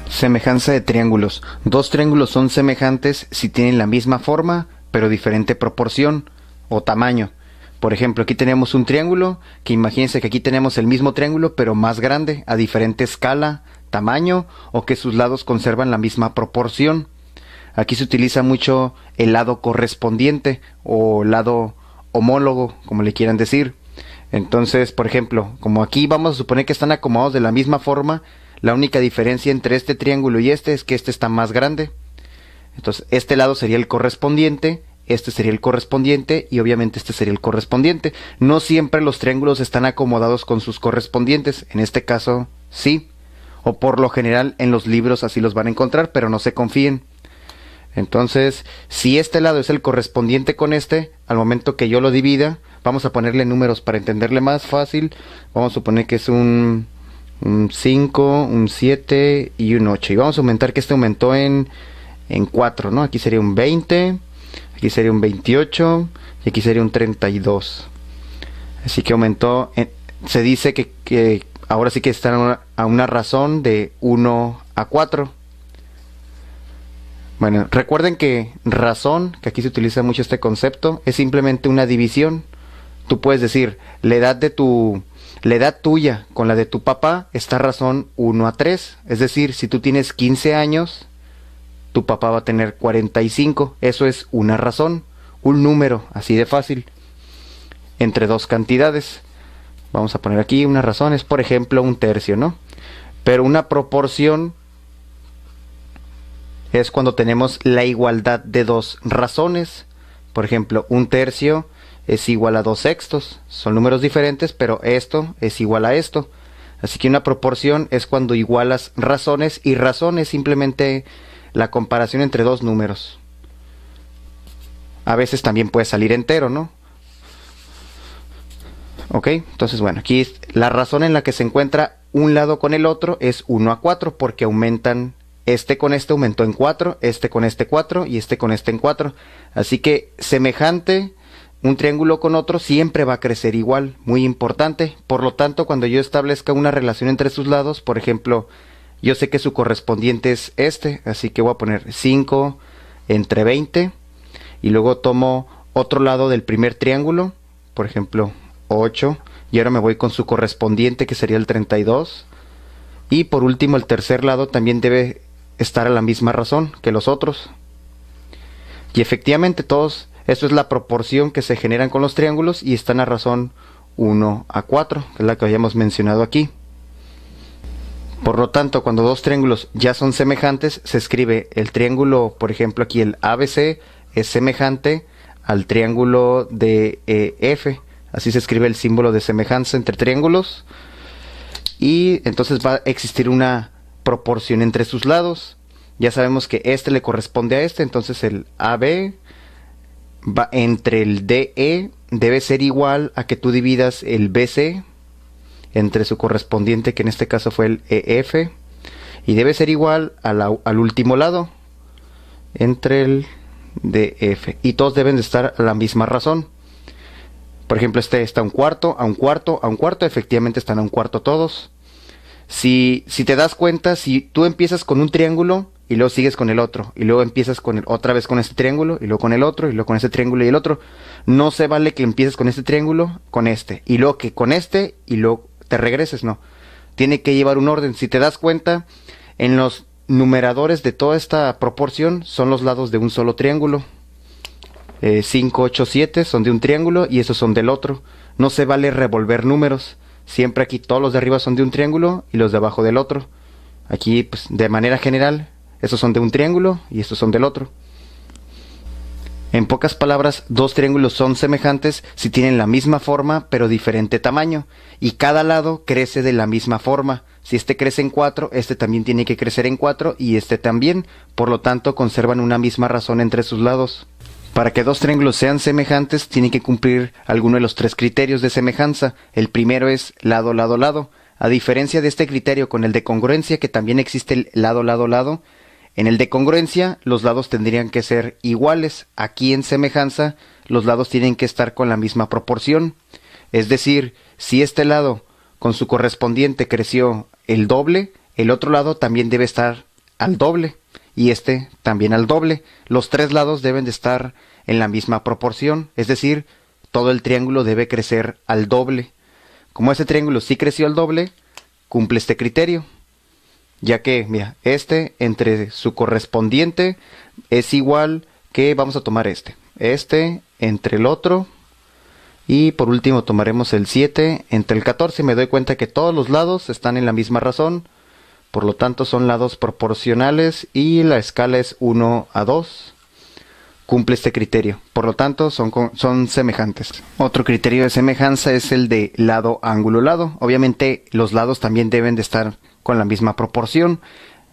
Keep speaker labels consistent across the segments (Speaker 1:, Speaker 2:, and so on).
Speaker 1: Semejanza de triángulos. Dos triángulos son semejantes si tienen la misma forma, pero diferente proporción o tamaño. Por ejemplo, aquí tenemos un triángulo, que imagínense que aquí tenemos el mismo triángulo, pero más grande, a diferente escala, tamaño, o que sus lados conservan la misma proporción. Aquí se utiliza mucho el lado correspondiente o lado homólogo, como le quieran decir. Entonces, por ejemplo, como aquí vamos a suponer que están acomodados de la misma forma, la única diferencia entre este triángulo y este es que este está más grande. Entonces, este lado sería el correspondiente, este sería el correspondiente y obviamente este sería el correspondiente. No siempre los triángulos están acomodados con sus correspondientes. En este caso, sí. O por lo general en los libros así los van a encontrar, pero no se confíen. Entonces, si este lado es el correspondiente con este, al momento que yo lo divida, vamos a ponerle números para entenderle más fácil. Vamos a suponer que es un 5, un 7 y un 8. Y vamos a aumentar que este aumentó en 4, ¿no? Aquí sería un 20, aquí sería un 28 y aquí sería un 32. Así que aumentó, se dice que ahora sí que están a una razón de 1 a 4. Bueno, recuerden que razón, que aquí se utiliza mucho este concepto, es simplemente una división. Tú puedes decir, la edad tuya con la de tu papá está razón 1 a 3. Es decir, si tú tienes 15 años, tu papá va a tener 45. Eso es una razón, un número, así de fácil, entre dos cantidades. Vamos a poner aquí una razón, es por ejemplo un tercio, ¿no? Pero una proporción es cuando tenemos la igualdad de dos razones. Por ejemplo, un tercio es igual a 2 sextos. Son números diferentes, pero esto es igual a esto. Así que una proporción es cuando igualas razones, y razón es simplemente la comparación entre dos números. A veces también puede salir entero, ¿no? Ok, entonces bueno, aquí la razón en la que se encuentra un lado con el otro es 1 a 4, porque aumentan, este con este aumentó en 4, este con este 4 y este con este en 4. Así que semejante, un triángulo con otro siempre va a crecer igual, muy importante. Por lo tanto, cuando yo establezca una relación entre sus lados, por ejemplo, yo sé que su correspondiente es este, así que voy a poner 5 entre 20, y luego tomo otro lado del primer triángulo, por ejemplo, 8, y ahora me voy con su correspondiente, que sería el 32, y por último el tercer lado también debe estar a la misma razón que los otros. Y efectivamente todos, eso es la proporción que se generan con los triángulos y están a razón 1 a 4, que es la que habíamos mencionado aquí. Por lo tanto, cuando dos triángulos ya son semejantes, se escribe el triángulo, por ejemplo aquí el ABC es semejante al triángulo de F. Así se escribe el símbolo de semejanza entre triángulos. Y entonces va a existir una proporción entre sus lados. Ya sabemos que este le corresponde a este, entonces el AB va entre el DE, debe ser igual a que tú dividas el BC entre su correspondiente, que en este caso fue el EF, y debe ser igual al último lado, entre el DF, y todos deben de estar a la misma razón. Por ejemplo, este está a un cuarto, a un cuarto, a un cuarto, efectivamente están a un cuarto todos. Si te das cuenta, si tú empiezas con un triángulo y luego sigues con el otro, y luego empiezas otra vez con este triángulo, y luego con el otro, y luego con este triángulo y el otro, no se vale que empieces con este triángulo, con este, y luego que con este, y luego te regreses, no. Tiene que llevar un orden. Si te das cuenta, en los numeradores de toda esta proporción son los lados de un solo triángulo. 5, 8, 7 son de un triángulo y esos son del otro. No se vale revolver números. Siempre aquí todos los de arriba son de un triángulo y los de abajo del otro. Aquí, pues, de manera general, esos son de un triángulo y estos son del otro. En pocas palabras, dos triángulos son semejantes si tienen la misma forma pero diferente tamaño, y cada lado crece de la misma forma. Si este crece en 4, este también tiene que crecer en 4 y este también. Por lo tanto, conservan una misma razón entre sus lados. Para que dos triángulos sean semejantes, tienen que cumplir alguno de los 3 criterios de semejanza. El primero es lado, lado, lado. A diferencia de este criterio con el de congruencia, que también existe el lado, lado, lado, En el de congruencia, los lados tendrían que ser iguales. Aquí en semejanza, los lados tienen que estar con la misma proporción. Es decir, si este lado con su correspondiente creció el doble, el otro lado también debe estar al doble y este también al doble. Los tres lados deben de estar en la misma proporción, es decir, todo el triángulo debe crecer al doble. Como este triángulo sí creció al doble, cumple este criterio, ya que, mira, este entre su correspondiente es igual que, vamos a tomar este entre el otro, y por último tomaremos el 7 entre el 14. Me doy cuenta que todos los lados están en la misma razón, por lo tanto son lados proporcionales y la escala es 1:2. Cumple este criterio, por lo tanto son semejantes. Otro criterio de semejanza es el de lado, ángulo, lado. Obviamente los lados también deben de estar con la misma proporción.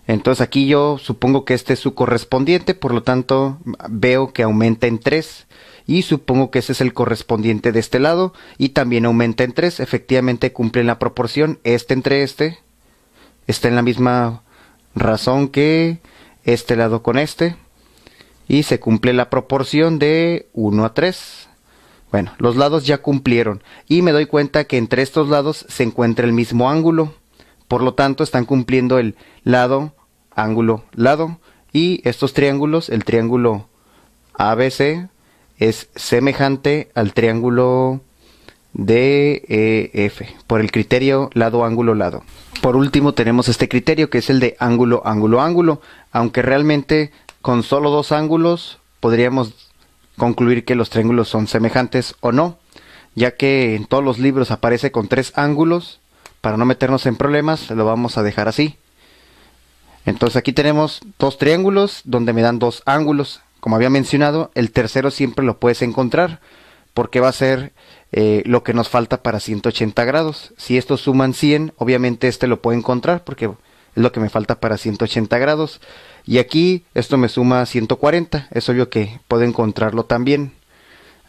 Speaker 1: Entonces aquí yo supongo que este es su correspondiente, por lo tanto veo que aumenta en 3. Y supongo que ese es el correspondiente de este lado y también aumenta en 3. Efectivamente cumplen la proporción. Este entre este está en la misma razón que este lado con este. Y se cumple la proporción de 1:3. Bueno, los lados ya cumplieron. Y me doy cuenta que entre estos lados se encuentra el mismo ángulo. Por lo tanto, están cumpliendo el lado, ángulo, lado. Y estos triángulos, el triángulo ABC, es semejante al triángulo DEF, por el criterio lado, ángulo, lado. Por último, tenemos este criterio que es el de ángulo, ángulo, ángulo. Aunque realmente con solo dos ángulos podríamos concluir que los triángulos son semejantes o no, ya que en todos los libros aparece con 3 ángulos. Para no meternos en problemas, lo vamos a dejar así. Entonces aquí tenemos 2 triángulos donde me dan 2 ángulos. Como había mencionado, el tercero siempre lo puedes encontrar porque va a ser lo que nos falta para 180 grados. Si estos suman 100, obviamente este lo puedo encontrar porque es lo que me falta para 180 grados. Y aquí esto me suma 140, es obvio que puedo encontrarlo también.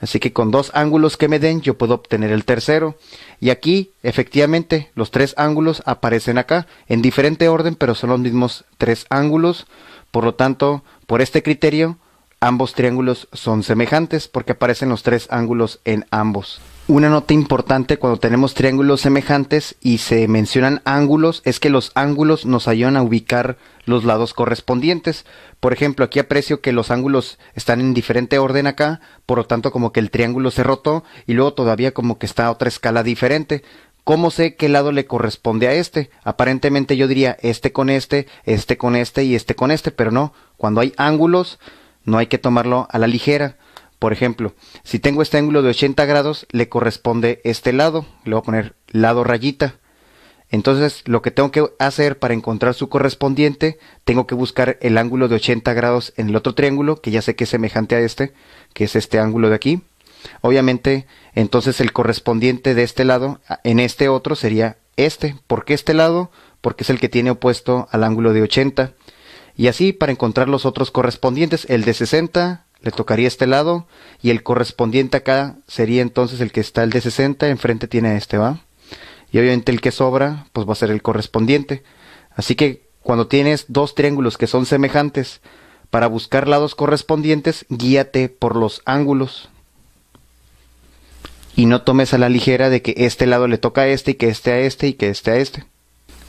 Speaker 1: Así que con 2 ángulos que me den yo puedo obtener el tercero. Y aquí efectivamente los 3 ángulos aparecen acá en diferente orden, pero son los mismos 3 ángulos. Por lo tanto, por este criterio, ambos triángulos son semejantes porque aparecen los 3 ángulos en ambos. Una nota importante cuando tenemos triángulos semejantes y se mencionan ángulos es que los ángulos nos ayudan a ubicar los lados correspondientes. Por ejemplo, aquí aprecio que los ángulos están en diferente orden acá, por lo tanto como que el triángulo se rotó y luego todavía como que está a otra escala diferente. ¿Cómo sé qué lado le corresponde a este? Aparentemente yo diría este con este con este y este con este, pero no. Cuando hay ángulos no hay que tomarlo a la ligera. Por ejemplo, si tengo este ángulo de 80 grados, le corresponde este lado. Le voy a poner lado rayita. Entonces, lo que tengo que hacer para encontrar su correspondiente, tengo que buscar el ángulo de 80 grados en el otro triángulo, que ya sé que es semejante a este, que es este ángulo de aquí. Obviamente, entonces el correspondiente de este lado, en este otro, sería este. ¿Por qué este lado? Porque es el que tiene opuesto al ángulo de 80. Y así, para encontrar los otros correspondientes, el de 60... le tocaría este lado y el correspondiente acá sería entonces el que está el de 60, enfrente tiene este, ¿va? Y obviamente el que sobra pues va a ser el correspondiente. Así que cuando tienes 2 triángulos que son semejantes, para buscar lados correspondientes, guíate por los ángulos. Y no tomes a la ligera de que este lado le toca a este y que este a este y que este a este.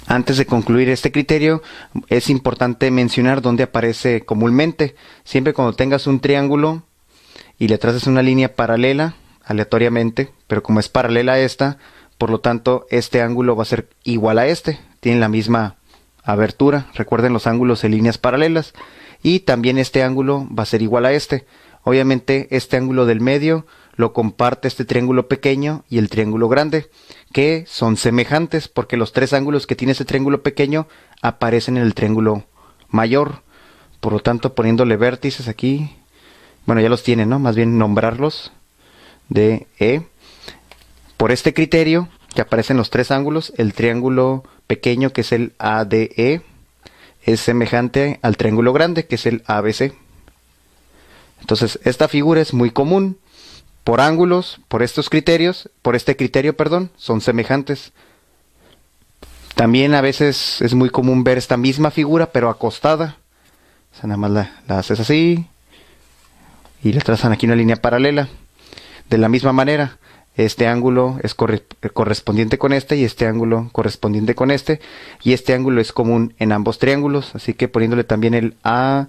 Speaker 1: Antes de concluir este criterio, es importante mencionar dónde aparece comúnmente. Siempre cuando tengas un triángulo y le traces una línea paralela, aleatoriamente, pero como es paralela a esta, por lo tanto, este ángulo va a ser igual a este. Tienen la misma abertura. Recuerden los ángulos en líneas paralelas. Y también este ángulo va a ser igual a este. Obviamente, este ángulo del medio lo comparte este triángulo pequeño y el triángulo grande, que son semejantes porque los 3 ángulos que tiene este triángulo pequeño aparecen en el triángulo mayor. Por lo tanto, poniéndole vértices aquí, bueno, ya los tienen, ¿no? Más bien nombrarlos de E. Por este criterio, que aparecen los 3 ángulos, el triángulo pequeño, que es el ADE, es semejante al triángulo grande, que es el ABC. Entonces, esta figura es muy común. Por ángulos, por estos criterios, por este criterio, perdón, son semejantes. También a veces es muy común ver esta misma figura, pero acostada. O sea, nada más la haces así y le trazan aquí una línea paralela. De la misma manera, este ángulo es correspondiente con este y este ángulo correspondiente con este, y este ángulo es común en ambos triángulos, así que poniéndole también el A,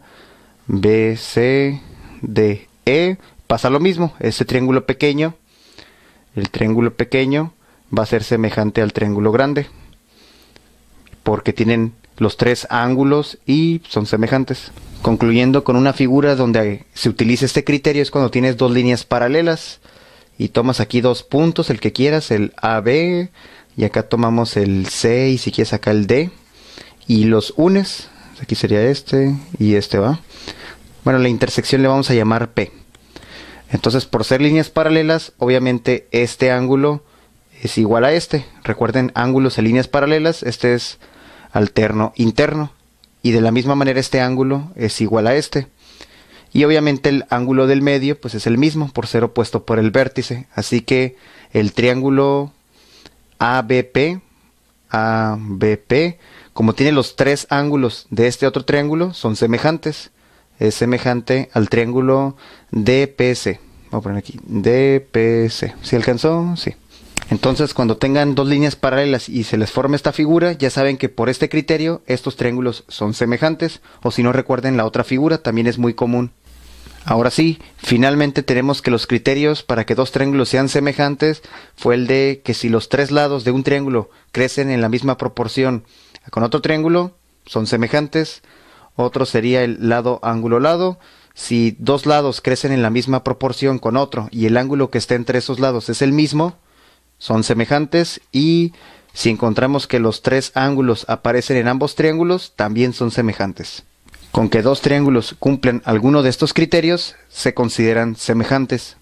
Speaker 1: B, C, D, E, pasa lo mismo. Este triángulo pequeño, el triángulo pequeño va a ser semejante al triángulo grande, porque tienen los tres ángulos y son semejantes. Concluyendo con una figura donde se utiliza este criterio es cuando tienes dos líneas paralelas y tomas aquí dos puntos, el que quieras, el AB, y acá tomamos el C y si quieres acá el D, y los unes. Aquí sería este y este, ¿va? Bueno, la intersección le vamos a llamar P. Entonces, por ser líneas paralelas, obviamente este ángulo es igual a este. Recuerden, ángulos en líneas paralelas, este es alterno interno, y de la misma manera este ángulo es igual a este, y obviamente el ángulo del medio pues es el mismo por ser opuesto por el vértice, así que el triángulo ABP, como tiene los tres ángulos de este otro triángulo, son semejantes. Es semejante al triángulo DPC. Voy a poner aquí DPC. ¿Sí alcanzó? Sí. Entonces, cuando tengan dos líneas paralelas y se les forme esta figura, ya saben que por este criterio estos triángulos son semejantes, o si no, recuerden la otra figura, también es muy común. Ahora sí, finalmente tenemos que los criterios para que dos triángulos sean semejantes fue el de que si los tres lados de un triángulo crecen en la misma proporción con otro triángulo, son semejantes. Otro sería el lado ángulo lado. Si dos lados crecen en la misma proporción con otro y el ángulo que está entre esos lados es el mismo, son semejantes. Y si encontramos que los tres ángulos aparecen en ambos triángulos, también son semejantes. Con que dos triángulos cumplen alguno de estos criterios, se consideran semejantes.